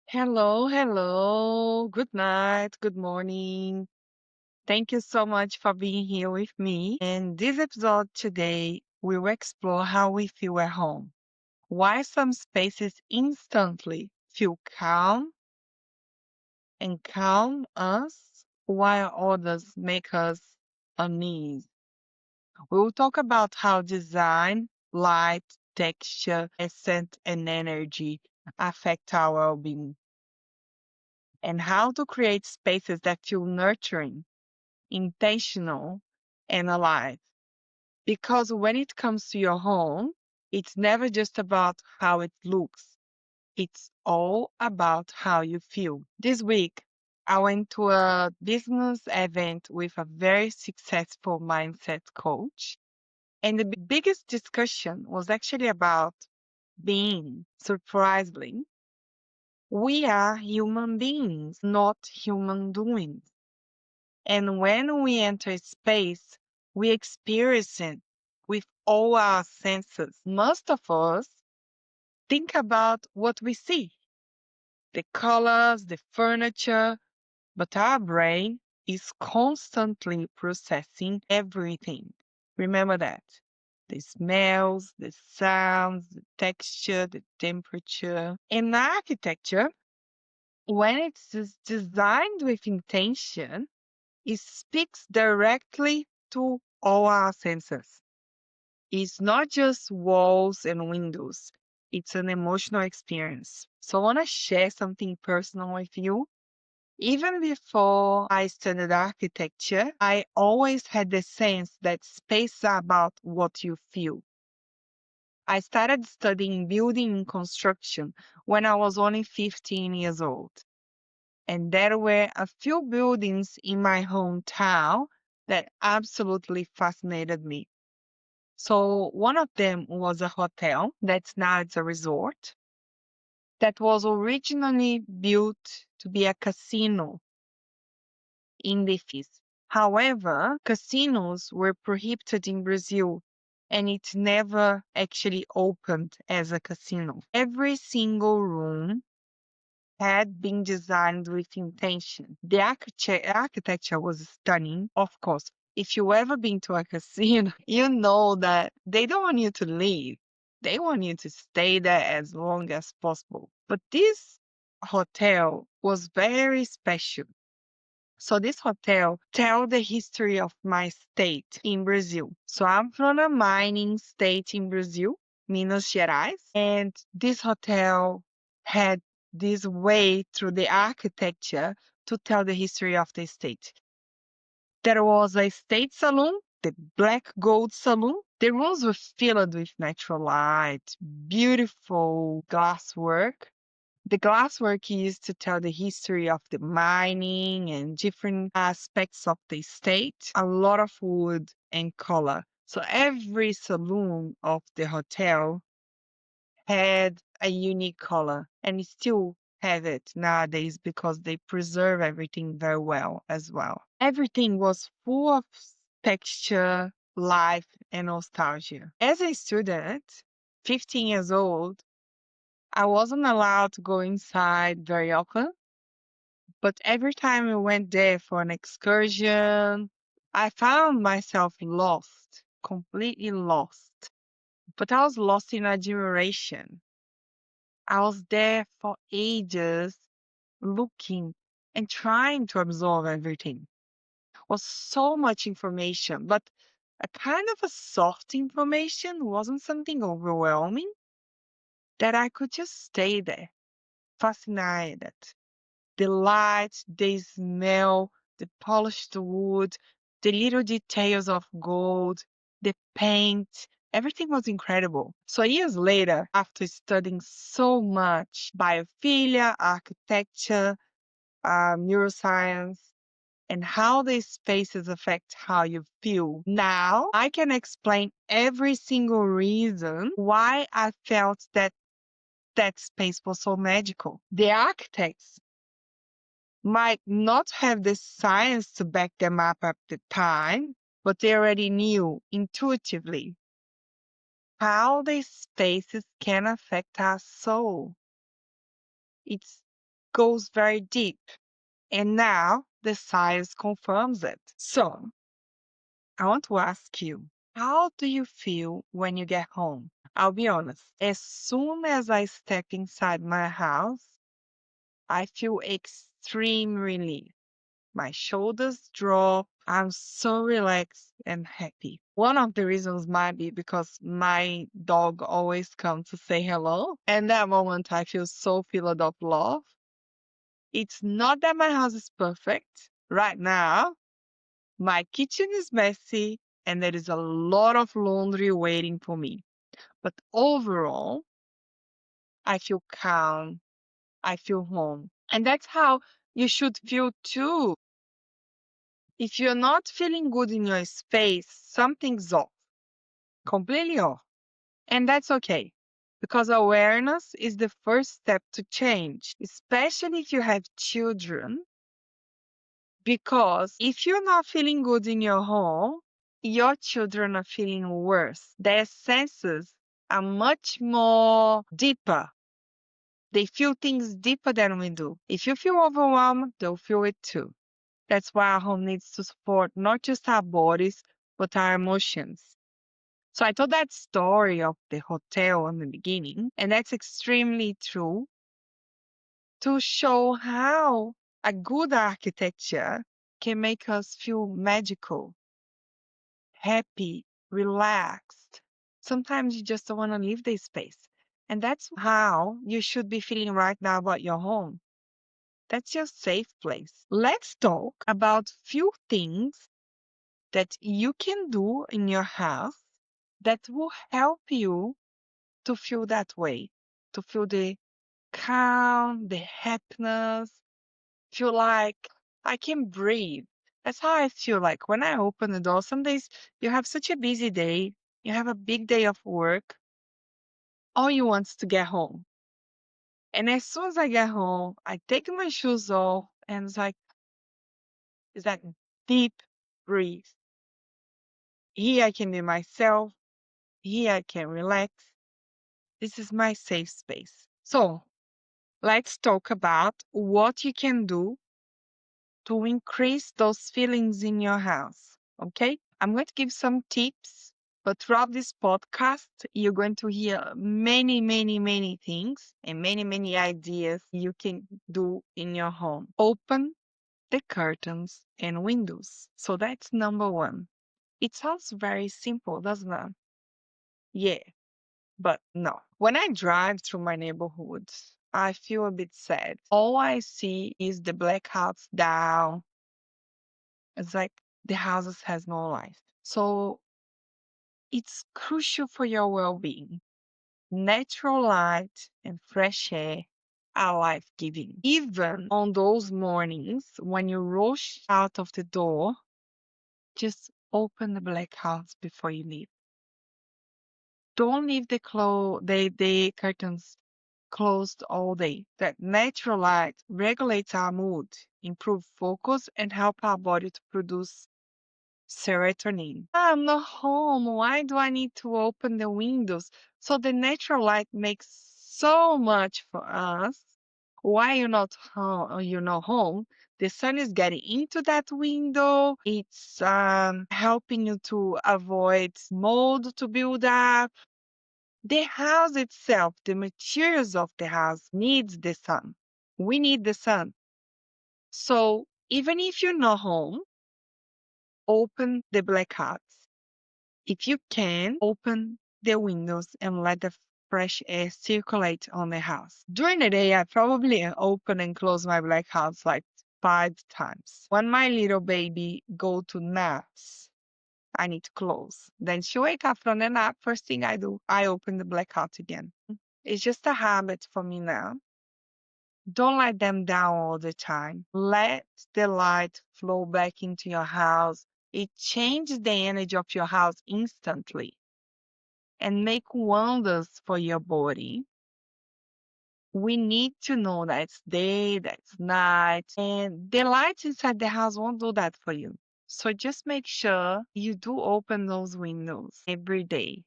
Hello, hello. Good night, good morning. Thank you so much for being here with me. In this episode today, we will explore how we feel at home. Why some spaces instantly feel calm and calm us, while others make us uneasy. We will talk about how design, light, texture, scent, and energy affect our well-being and how to create spaces that feel nurturing, intentional, and alive. Because when it comes to your home, it's never just about how it looks, it's all about how you feel. This week, I went to a business event with a very successful mindset coach. And the biggest discussion was actually about being, surprisingly, we are human beings, not human doings. And when we enter space, we experience it with all our senses. Most of us think about what we see, the colors, the furniture, but our brain is constantly processing everything. Remember that. The smells, the sounds, the texture, the temperature. In architecture, when it's designed with intention, it speaks directly to all our senses. It's not just walls and windows, it's an emotional experience. So I want to share something personal with you. Even before I studied architecture, I always had the sense that space is about what you feel. I started studying building and construction when I was only 15 years old. And there were a few buildings in my hometown that absolutely fascinated me. So one of them was a hotel that's now it's a resort that was originally built to be a casino in the 50s. However, casinos were prohibited in Brazil and it never actually opened as a casino. Every single room had been designed with intention. The architecture was stunning, of course. If you ever been to a casino, you know that they don't want you to leave. They want you to stay there as long as possible. But this hotel was very special. So this hotel tell the history of my state in Brazil. So I'm from a mining state in Brazil, Minas Gerais, and this hotel had this way through the architecture to tell the history of the state. There was a state saloon, the Black Gold Saloon. The rooms were filled with natural light, beautiful glasswork. The glasswork used to tell the history of the mining and different aspects of the state, a lot of wood and color. So every saloon of the hotel had a unique color and it still have it nowadays because they preserve everything very well as well. Everything was full of texture, life, and nostalgia. As a student, 15 years old, I wasn't allowed to go inside very often, but every time I went there for an excursion, I found myself lost, completely lost. But I was lost in admiration. I was there for ages looking and trying to absorb everything. Was so much information, but a kind of a soft information wasn't something overwhelming that I could just stay there, fascinated. The light, the smell, the polished wood, the little details of gold, the paint, everything was incredible. So years later, after studying so much biophilia, architecture, neuroscience, and how these spaces affect how you feel, now I can explain every single reason why I felt that that space was so magical. The architects might not have the science to back them up at the time, but they already knew intuitively how these spaces can affect our soul. It's goes very deep. And now the science confirms it. So I want to ask you, how do you feel when you get home? I'll be honest. As soon as I step inside my house, I feel extreme relief. My shoulders drop. I'm so relaxed and happy. One of the reasons might be because my dog always comes to say hello. And that moment I feel so filled of love. It's not that my house is perfect. Right now, my kitchen is messy and there is a lot of laundry waiting for me. But overall, I feel calm. I feel home. And that's how you should feel too. If you're not feeling good in your space, something's off, completely off. And that's okay. Because awareness is the first step to change, especially if you have children. Because if you're not feeling good in your home, your children are feeling worse. Their senses are much more deeper. They feel things deeper than we do. If you feel overwhelmed, they'll feel it too. That's why our home needs to support not just our bodies, but our emotions. So I told that story of the hotel in the beginning, and that's extremely true to show how a good architecture can make us feel magical, happy, relaxed. Sometimes you just don't want to leave the space. And that's how you should be feeling right now about your home. That's your safe place. Let's talk about few things that you can do in your house that will help you to feel that way, to feel the calm, the happiness, feel like I can breathe. That's how I feel like when I open the door. Some days you have such a busy day, you have a big day of work, all you want is to get home. And as soon as I get home, I take my shoes off and it's like deep breathe. Here I can be myself. Here I can relax. This is my safe space. So let's talk about what you can do to increase those feelings in your house. Okay? I'm going to give some tips, but throughout this podcast, you're going to hear many, many, many things and many, many ideas you can do in your home. Open the curtains and windows. So that's number one. It sounds very simple, doesn't it? Yeah, but no. When I drive through my neighborhood, I feel a bit sad. All I see is the black house down. It's like the houses has no life. So it's crucial for your well-being. Natural light and fresh air are life-giving. Even on those mornings when you rush out of the door, just open the black house before you leave. Don't leave the curtains closed all day. That natural light regulates our mood, improve focus, and help our body to produce serotonin. I'm not home. Why do I need to open the windows? So the natural light makes so much for us. Why you're not home? You're not home. The sun is getting into that window. It's helping you to avoid mold to build up. The house itself, the materials of the house needs the sun. We need the sun. So even if you're not home, open the blackouts. If you can, open the windows and let the fresh air circulate on the house. During the day, I probably open and close my blackouts like 5 times. When my little baby go to naps, I need to close. Then she wake up from the nap. First thing I do, I open the blackout again. It's just a habit for me now. Don't let them down all the time. Let the light flow back into your house. It changes the energy of your house instantly and make wonders for your body. We need to know that it's day, that's night, and the lights inside the house won't do that for you. So just make sure you do open those windows every day.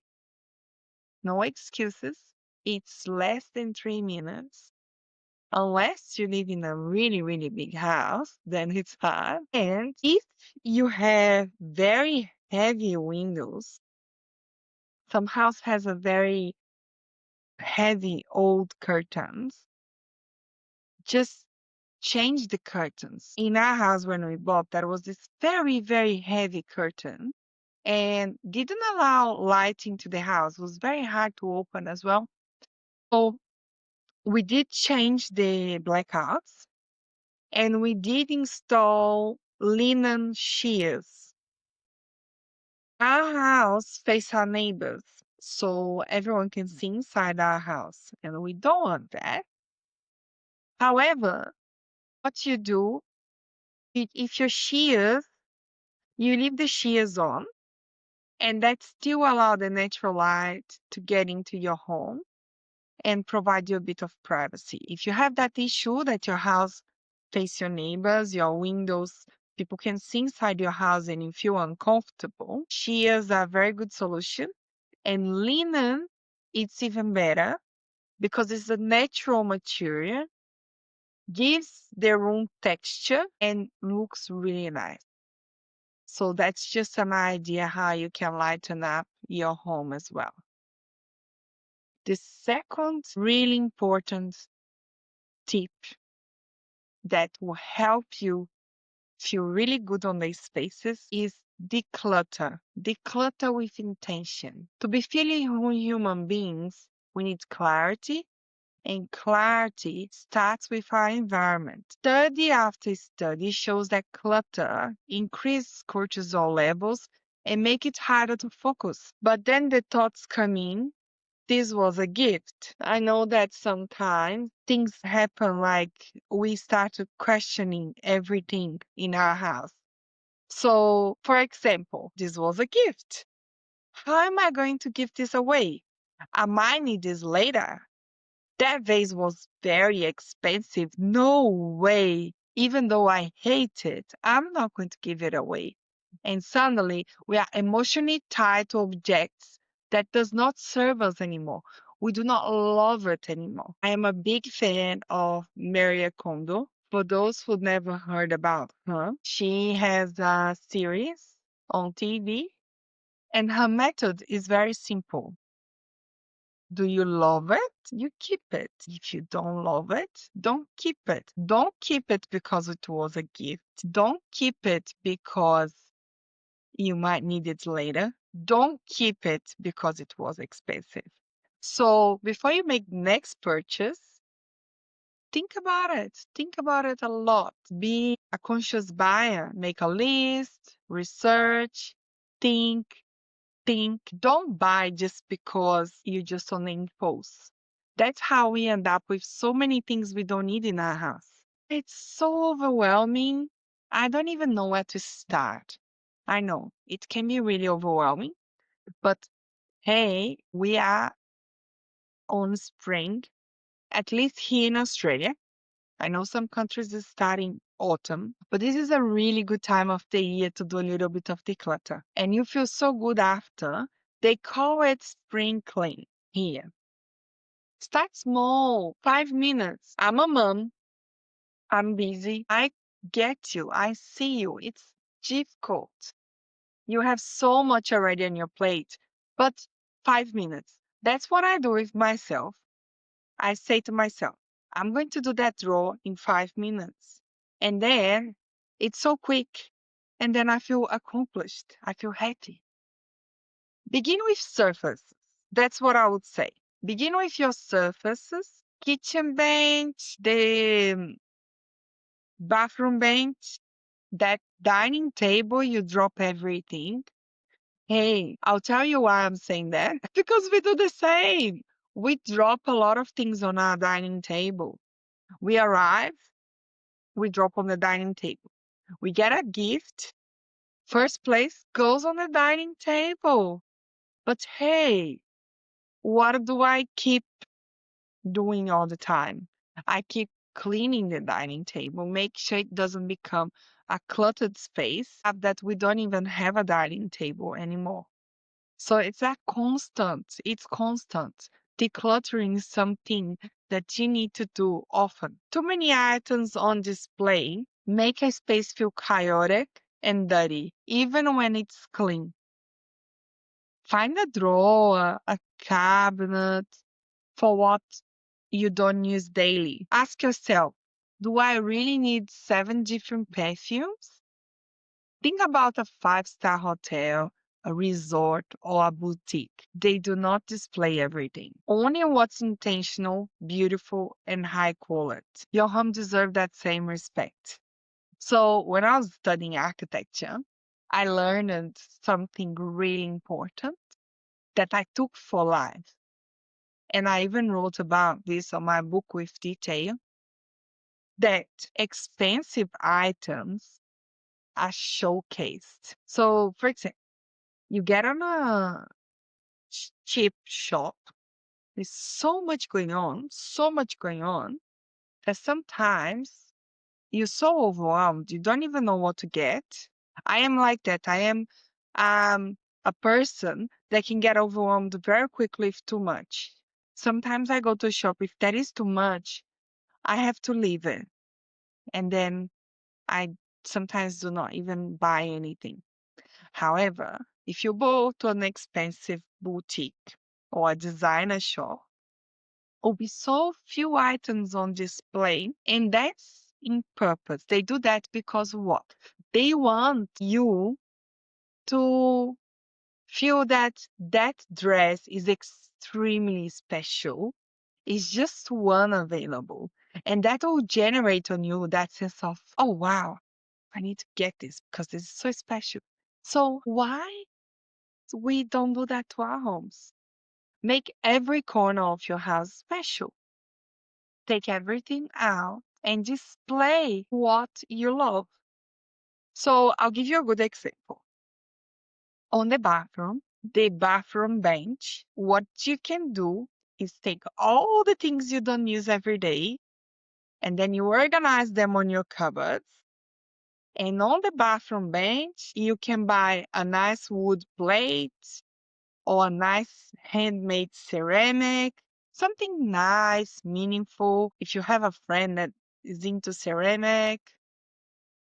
No excuses. It's less than 3 minutes. Unless you live in a really, really big house, then it's hard. And if you have very heavy windows, some house has a very heavy old curtains, just change the curtains. In our house when we bought, there was this very, very heavy curtain and didn't allow light into the house. It was very hard to open as well. So we did change the blackouts and we did install linen shears. Our house faces our neighbors, so everyone can see inside our house, and we don't want that. However, what you do, if your shears, you leave the shears on, and that still allow the natural light to get into your home and provide you a bit of privacy. If you have that issue that your house face your neighbors, your windows, people can see inside your house and you feel uncomfortable, shears are a very good solution. And linen, it's even better because it's a natural material, gives the room texture and looks really nice. So that's just an idea how you can lighten up your home as well. The second really important tip that will help you feel really good on these spaces is declutter. Declutter with intention. To be feeling human beings, we need clarity, and clarity starts with our environment. Study after study shows that clutter increases cortisol levels and make it harder to focus. But then the thoughts come in, this was a gift. I know that sometimes things happen like we started questioning everything in our house. So, for example, this was a gift. How am I going to give this away? I might need this later. That vase was very expensive. No way. Even though I hate it, I'm not going to give it away. And suddenly we are emotionally tied to objects that does not serve us anymore. We do not love it anymore. I am a big fan of Maria Kondo. For those who never heard about her, she has a series on TV and her method is very simple. Do you love it? You keep it. If you don't love it, don't keep it. Don't keep it because it was a gift. Don't keep it because you might need it later. Don't keep it because it was expensive. So before you make next purchase, think about it. Think about it a lot. Be a conscious buyer. Make a list, research, think, don't buy just because you're just on the impulse. That's how we end up with so many things we don't need in our house. It's so overwhelming. I don't even know where to start. I know it can be really overwhelming, but hey, we are on spring, at least here in Australia. I know some countries is starting autumn, but this is a really good time of the year to do a little bit of declutter. And you feel so good after. They call it spring clean here. Start small, 5 minutes. I'm a mom. I'm busy. I get you. I see you. It's difficult. You have so much already on your plate, but 5 minutes. That's what I do with myself. I say to myself, I'm going to do that draw in 5 minutes. And then it's so quick. And then I feel accomplished. I feel happy. Begin with surfaces. That's what I would say. Begin with your surfaces. Kitchen bench, the bathroom bench, that dining table, you drop everything. Hey, I'll tell you why I'm saying that. Because we do the same. We drop a lot of things on our dining table. We arrive, we drop on the dining table. We get a gift. First place goes on the dining table. But hey, what do I keep doing all the time? I keep cleaning the dining table, make sure it doesn't become a cluttered space that we don't even have a dining table anymore. So it's a constant. It's constant. Decluttering is something that you need to do often. Too many items on display make a space feel chaotic and dirty, even when it's clean. Find a drawer, a cabinet for what you don't use daily. Ask yourself, do I really need 7 different perfumes? Think about a five-star hotel, a resort, or a boutique. They do not display everything. Only what's intentional, beautiful, and high quality. Your home deserves that same respect. So when I was studying architecture, I learned something really important that I took for life. And I even wrote about this on my book with detail that expensive items are showcased. So, for example, you get on a cheap shop, there's so much going on, that sometimes you're so overwhelmed, you don't even know what to get. I am like that. I am a person that can get overwhelmed very quickly if too much. Sometimes I go to a shop, if that is too much, I have to leave it. And then I sometimes do not even buy anything. However, if you go to an expensive boutique or a designer shop, will be so few items on display, and that's in purpose. They do that because what? They want you to feel that that dress is extremely special. It's just one available. And that will generate on you that sense of, oh, wow, I need to get this because this is so special. So why we don't do that to our homes? Make every corner of your house special. Take everything out and display what you love. So I'll give you a good example. On the bathroom bench, what you can do is take all the things you don't use every day and then you organize them on your cupboards. And on the bathroom bench, you can buy a nice wood plate or a nice handmade ceramic, something nice, meaningful. If you have a friend that is into ceramic,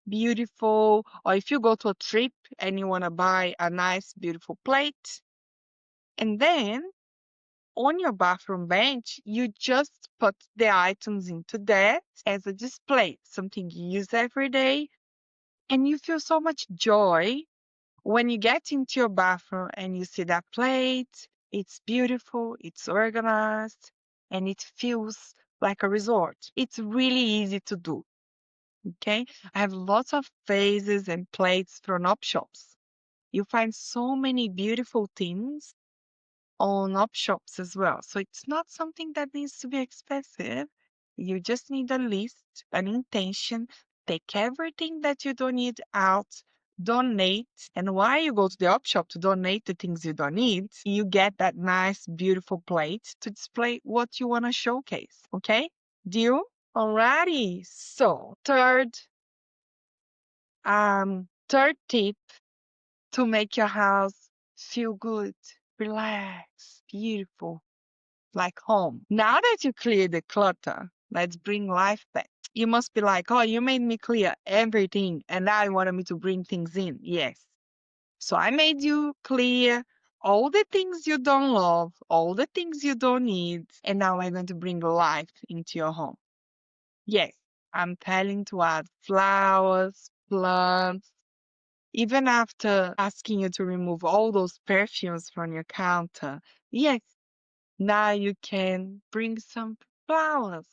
beautiful, or if you go to a trip and you want to buy a nice, beautiful plate, and then on your bathroom bench, you just put the items into that as a display, something you use every day, and you feel so much joy when you get into your bathroom and you see that plate. It's beautiful, it's organized, and it feels like a resort. It's really easy to do. Okay, I have lots of vases and plates from op shops. You find so many beautiful things on op shops as well. So it's not something that needs to be expensive. You just need a list, an intention, take everything that you don't need out, donate. And while you go to the op shop to donate the things you don't need, you get that nice, beautiful plate to display what you want to showcase. Okay? Deal? Alrighty. So third tip to make your house feel good, relax, beautiful, like home. Now that you clear the clutter, let's bring life back. You must be like, oh, you made me clear everything, and now you wanted me to bring things in. Yes. So I made you clear all the things you don't love, all the things you don't need, and now I'm going to bring life into your home. Yes, I'm telling to add flowers, plants, even after asking you to remove all those perfumes from your counter. Yes, now you can bring some flowers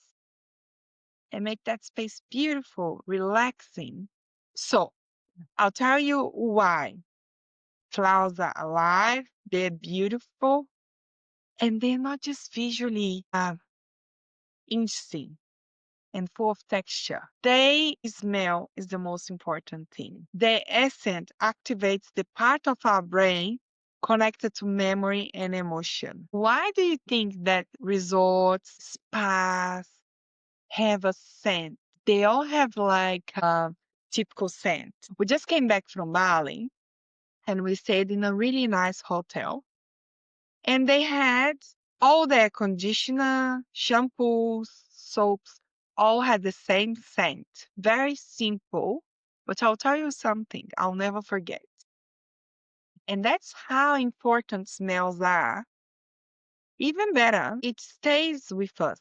and make that space beautiful, relaxing. So I'll tell you why. Flowers are alive, they're beautiful, and they're not just visually interesting and full of texture. They smell is the most important thing. Their essence activates the part of our brain connected to memory and emotion. Why do you think that resorts, spas have a scent? They all have like a typical scent. We just came back from Bali and we stayed in a really nice hotel and they had All their conditioner, shampoos, soaps, all had the same scent. Very simple, but I'll tell you something I'll never forget. And that's how important smells are. Even better, it stays with us.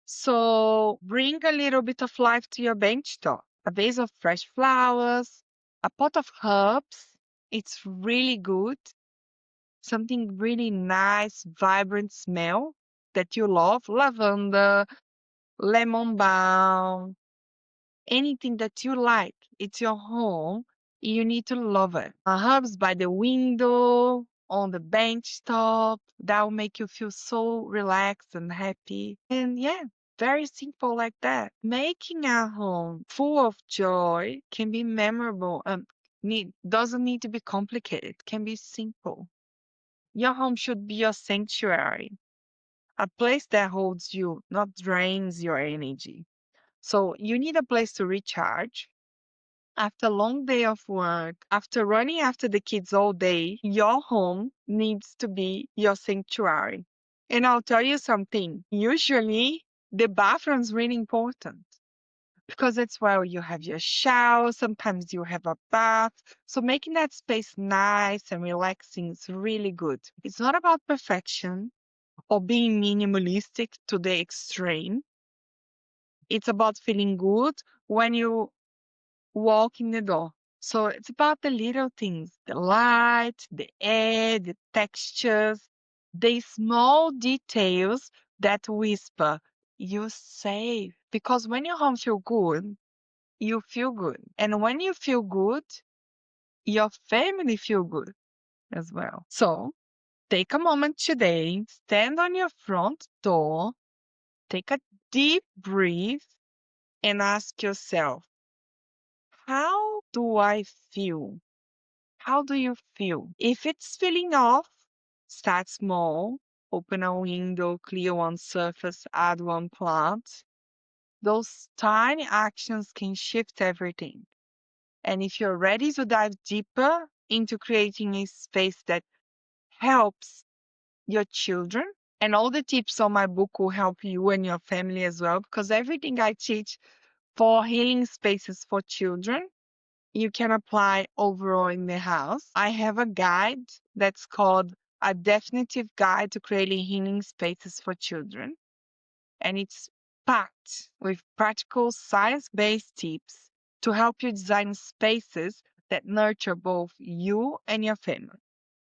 So bring a little bit of life to your bench top. A vase of fresh flowers, a pot of herbs. It's really good. Something really nice, vibrant smell that you love. Lavender, lemon balm, anything that you like. It's your home. You need to love it. Herbs by the window, on the bench top. That will make you feel so relaxed and happy. And yeah, very simple like that. Making a home full of joy can be memorable. Doesn't need to be complicated. It can be simple. Your home should be your sanctuary, a place that holds you, not drains your energy. So you need a place to recharge. After a long day of work, after running after the kids all day, your home needs to be your sanctuary. And I'll tell you something, usually the bathroom's really important because it's where you have your shower. Sometimes you have a bath. So making that space nice and relaxing is really good. It's not about perfection or being minimalistic to the extreme. It's about feeling good when you walk in the door. So it's about the little things, the light, the air, the textures, the small details that whisper, you're safe. Because when your home feel good, you feel good. And when you feel good, your family feel good as well. So take a moment today, stand on your front door, take a deep breath, and ask yourself, how do I feel? How do you feel? If it's feeling off, start small. Open a window, clear one surface, add one plant. Those tiny actions can shift everything. And if you're ready to dive deeper into creating a space that helps your children, and all the tips on my book will help you and your family as well, because everything I teach for healing spaces for children you can apply overall in the house. I have a guide that's called A Definitive Guide to Creating Healing Spaces for Children, and it's packed with practical science-based tips to help you design spaces that nurture both you and your family,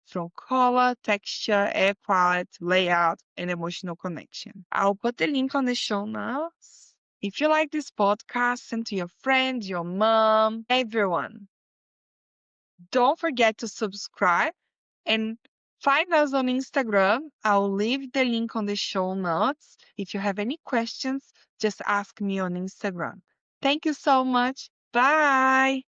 from color, texture, air quality, layout, and emotional connection. I'll put the link on the show notes. If you like this podcast, send to your friends, your mom, everyone. Don't forget to subscribe and find us on Instagram. I'll leave the link on the show notes. If you have any questions, just ask me on Instagram. Thank you so much. Bye.